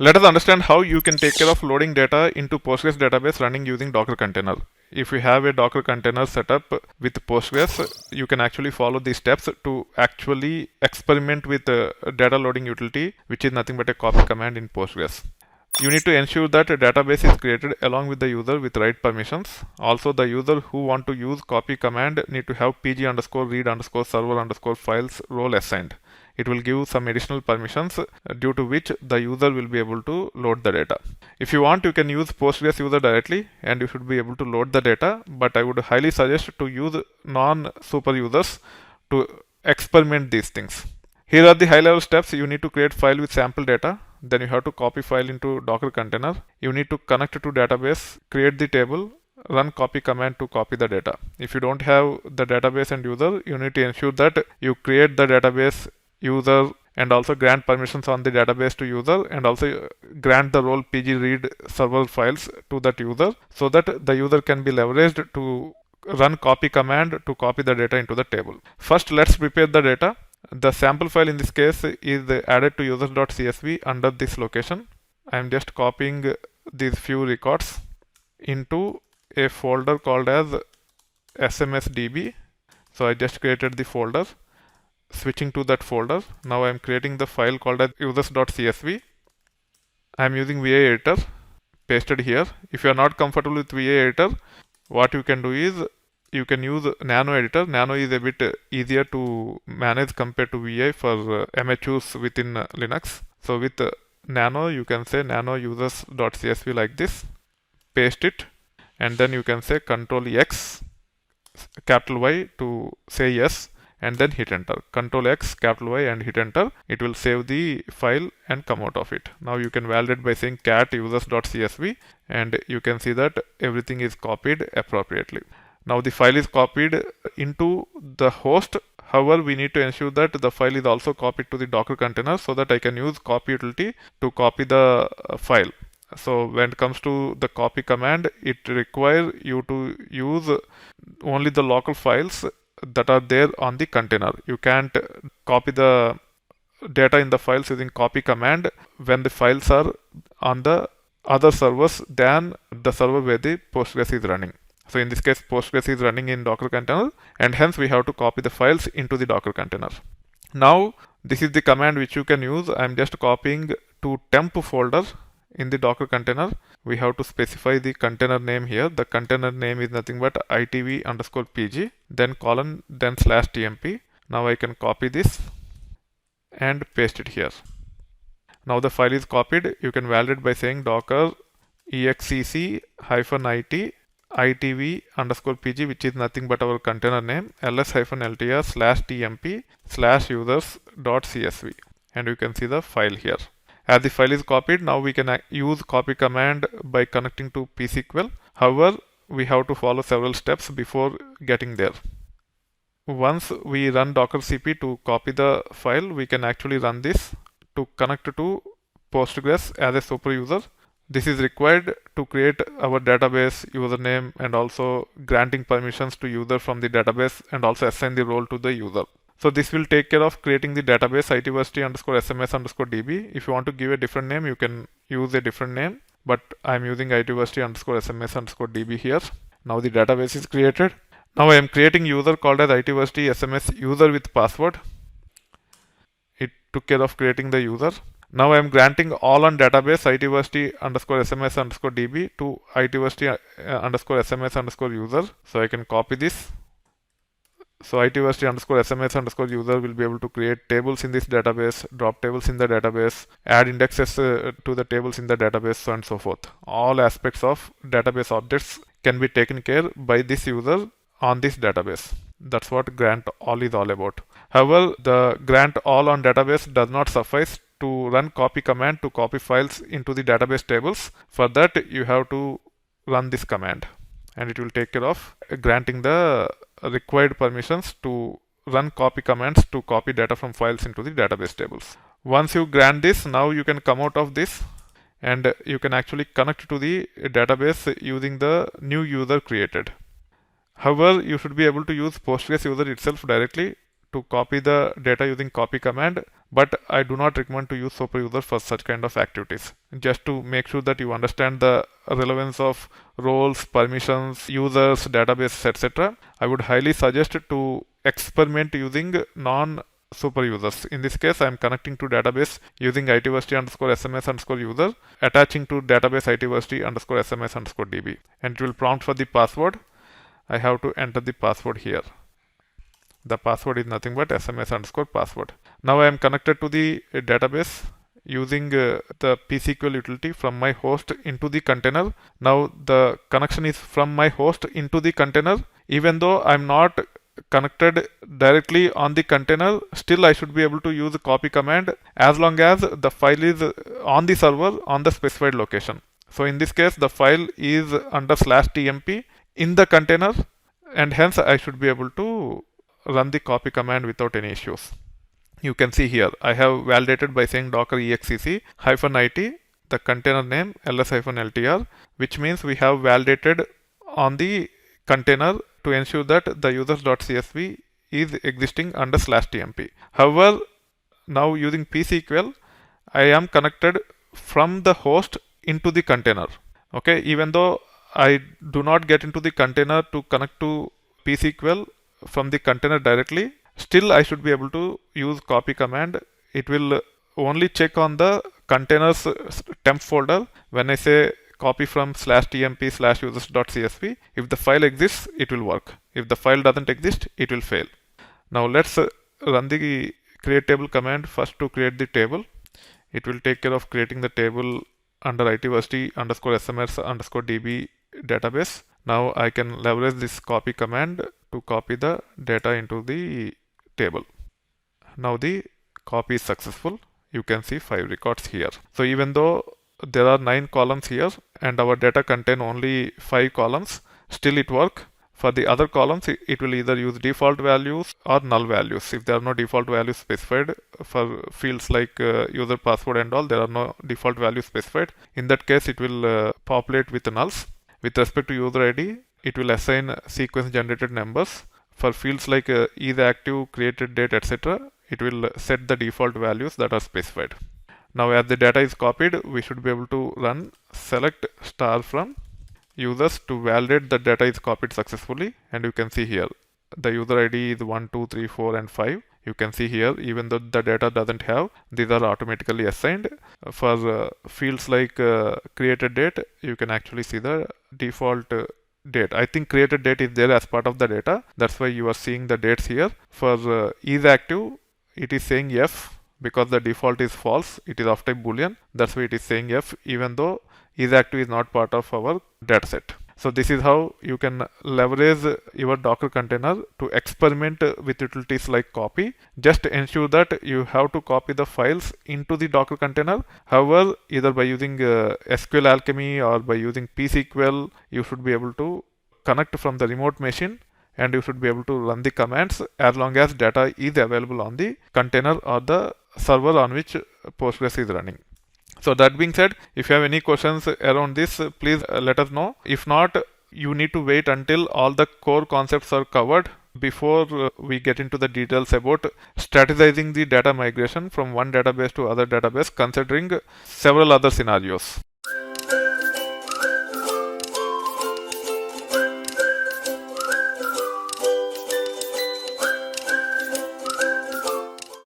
Let us understand how you can take care of loading data into Postgres database running using Docker container. If you have a Docker container set up with Postgres, you can actually follow these steps to actually experiment with data loading utility, which is nothing but a copy command in Postgres. You need to ensure that a database is created along with the user with right permissions. Also, the user who want to use copy command need to have pg underscore read underscore server underscore files role assigned. It will give some additional permissions due to which the user will be able to load the data. If you want, you can use Postgres user directly and you should be able to load the data, but I would highly suggest to use non-super users to experiment these things. Here are the high level steps. You need to create file with sample data. Then you have to copy file into Docker container. You need to connect to database, create the table, run copy command to copy the data. If you don't have the database and user, you need to ensure that you create the database user and also grant permissions on the database to user and also grant the role pg read server files to that user so that the user can be leveraged to run copy command to copy the data into the table. First, let's prepare the data. The sample file in this case is added to users.csv under this location. I am just copying these few records into a folder called as smsdb. So I just created the folder, switching to that folder. Now I am creating the file called as users.csv. I am using VI editor, pasted here. If you are not comfortable with VI editor, what you can do is you can use Nano editor. Nano is a bit easier to manage compared to VI for MHUs within Linux. So with Nano, you can say nano users.csv like this, paste it, and then you can say Control X, capital Y to say yes, and then hit enter. Control X, capital Y, and hit enter. It will save the file and come out of it. Now you can validate by saying cat users.csv, and you can see that everything is copied appropriately. Now the file is copied into the host. However, we need to ensure that the file is also copied to the Docker container so that I can use copy utility to copy the file. So when it comes to the copy command, it requires you to use only the local files that are there on the container. You can't copy the data in the files using copy command when the files are on the other servers than the server where the Postgres is running. So in this case, Postgres is running in Docker container, and hence we have to copy the files into the Docker container. Now, this is the command which you can use. I'm just copying to temp folder in the Docker container. We have to specify the container name here. The container name is nothing but itv underscore pg, then colon, then slash tmp. Now I can copy this and paste it here. Now the file is copied. You can validate by saying docker exec -it itv underscore pg, which is nothing but our container name, ls-ltr slash tmp slash users.csv, and you can see the file here. As the file is copied, now we can use copy command by connecting to pSQL. However, we have to follow several steps before getting there. Once we run docker cp to copy the file, we can actually run this to connect to Postgres as a super user. This is required to create our database username and also granting permissions to user from the database and also assign the role to the user. So this will take care of creating the database itversity underscore sms underscore db. If you want to give a different name, you can use a different name, but I'm using itversity underscore sms underscore db here. Now the database is created. Now I am creating user called as itversity sms user with password. It took care of creating the user. Now I am granting all on database itversity underscore sms underscore db to itversity underscore sms underscore user. So I can copy this. So itversity underscore sms underscore user will be able to create tables in this database, drop tables in the database, add indexes to the tables in the database, so on and so forth. All aspects of database objects can be taken care by this user on this database. That's what grant all is all about. However, the grant all on database does not suffice to run copy command to copy files into the database tables. For that, you have to run this command, and it will take care of granting the required permissions to run copy commands to copy data from files into the database tables. Once you grant this, now you can come out of this and you can actually connect to the database using the new user created. However, you should be able to use Postgres user itself directly to copy the data using copy command. but I do not recommend to use superuser for such kind of activities. Just to make sure that you understand the relevance of roles, permissions, users, database, etc., I would highly suggest to experiment using non-super users. In this case, I am connecting to database using itversity underscore sms underscore user, attaching to database itversity underscore sms underscore db, and it will prompt for the password. I have to enter the password here. The password is nothing but sms underscore password. Now I am connected to the database using the psql utility from my host into the container. Now the connection is from my host into the container. Even though I'm not connected directly on the container, still I should be able to use the copy command as long as the file is on the server on the specified location. So in this case, the file is under /tmp in the container, and hence I should be able to run the copy command without any issues. You can see here I have validated by saying docker exec -it the container name ls-ltr, which means we have validated on the container to ensure that the users.csv is existing under /tmp. However, now using psql, I am connected from the host into the container. Okay, even though I do not get into the container to connect to psql from the container directly, still I should be able to use copy command. It will only check on the container's temp folder when I say copy from /tmp/users.csv. If the file exists, it will work. If the file doesn't exist, it will fail. Now let's run the create table command first to create the table. It will take care of creating the table under itversity underscore sms underscore db database. Now I can leverage this copy command to copy the data into the table. Now the copy is successful. You can see 5 records here. So even though there are 9 columns here and our data contain only 5 columns, still it works. For the other columns, it will either use default values or null values. If there are no default values specified for fields like user password and all, there are no default values specified. In that case, it will populate with nulls. With respect to user ID, it will assign sequence generated numbers. For fields like is active, created date, etc., it will set the default values that are specified. Now as the data is copied, we should be able to run select star from users to validate the data is copied successfully. And you can see here the user ID is 1, 2, 3, 4 and 5. You can see here, even though the data doesn't have, these are automatically assigned. For fields like created date, you can actually see the default date. I think created date is there as part of the data. That's why you are seeing the dates here. For is active, it is saying F because the default is false. It is of type boolean. That's why it is saying F, even though is active is not part of our dataset. So this is how you can leverage your Docker container to experiment with utilities like copy. Just ensure that you have to copy the files into the Docker container. However, either by using SQL Alchemy or by using psql, you should be able to connect from the remote machine and you should be able to run the commands as long as data is available on the container or the server on which Postgres is running. So that being said, if you have any questions around this, please let us know. If not, you need to wait until all the core concepts are covered before we get into the details about strategizing the data migration from one database to other database, considering several other scenarios.